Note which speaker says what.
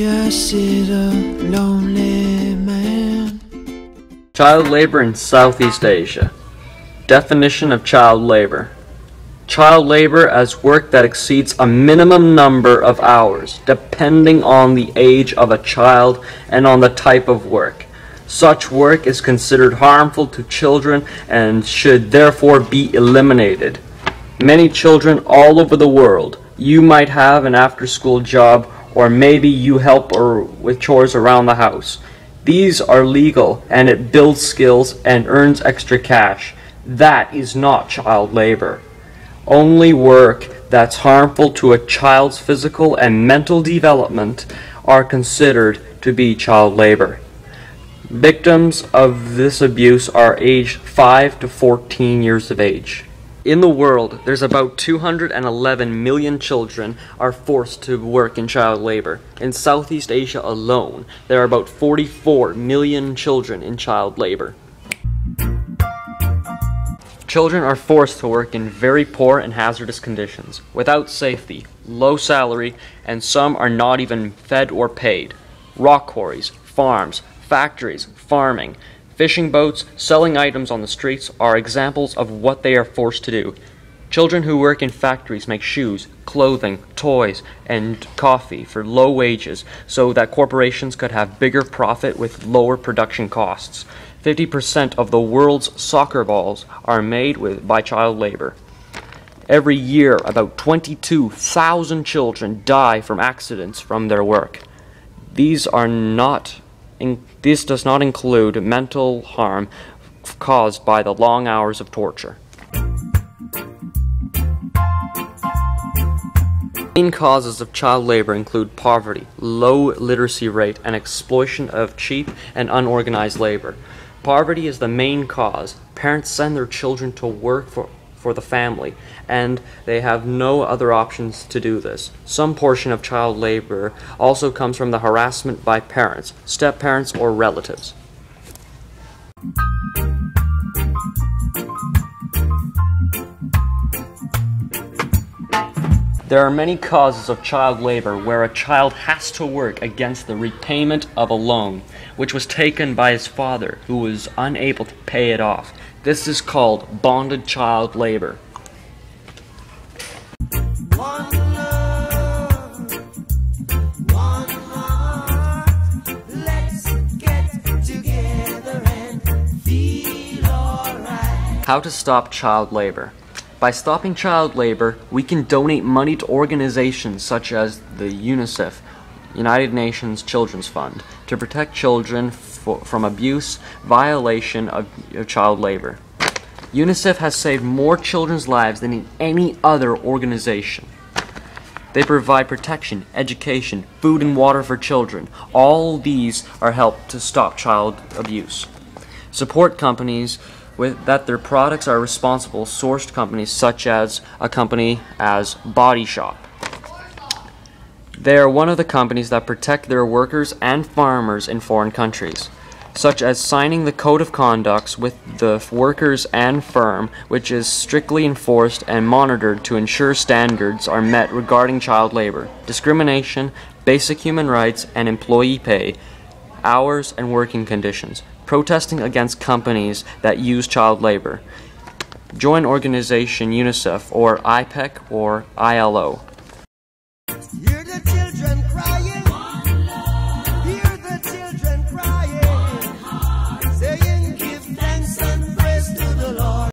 Speaker 1: I sit a lonely man.
Speaker 2: Child labor in Southeast Asia. Definition of child labor. Child labor as work that exceeds a minimum number of hours, depending on the age of a child and on the type of work. Such work is considered harmful to children and should therefore be eliminated. Many children all over the world, you might have an after-school job, or maybe you help with chores around the house. These are legal and it builds skills and earns extra cash. That is not child labor. Only work that's harmful to a child's physical and mental development are considered to be child labor. Victims of this abuse are aged 5 to 14 years of age. In the world, there's about 211 million children are forced to work in child labor. In Southeast Asia alone, there are about 44 million children in child labor. Children are forced to work in very poor and hazardous conditions, without safety, low salary, and some are not even fed or paid. Rock quarries, farms, factories, farming, fishing boats, selling items on the streets are examples of what they are forced to do. Children who work in factories make shoes, clothing, toys, and coffee for low wages so that corporations could have bigger profit with lower production costs. 50% of the world's soccer balls are made by child labor. Every year, about 22,000 children die from accidents from their work. This does not include mental harm caused by the long hours of torture. Main causes of child labor include poverty, low literacy rate, and exploitation of cheap and unorganized labor. Poverty is the main cause. Parents send their children to work for the family, and they have no other options to do this. Some portion of child labor also comes from the harassment by parents, step-parents, or relatives. There are many causes of child labor where a child has to work against the repayment of a loan, which was taken by his father, who was unable to pay it off. This is called bonded child labor. How to stop child labor. By stopping child labor, we can donate money to organizations such as the UNICEF, United Nations Children's Fund, to protect children from abuse, violation of child labor. UNICEF has saved more children's lives than any other organization. They provide protection, education, food and water for children. All these are helped to stop child abuse. Support companies that their products are responsible sourced companies such as a company as Body Shop. They are one of the companies that protect their workers and farmers in foreign countries, such as signing the Code of Conduct with the workers and firm, which is strictly enforced and monitored to ensure standards are met regarding child labor, discrimination, basic human rights, and employee pay, hours, and working conditions. Protesting against companies that use child labor. Join organization UNICEF or IPEC or ILO.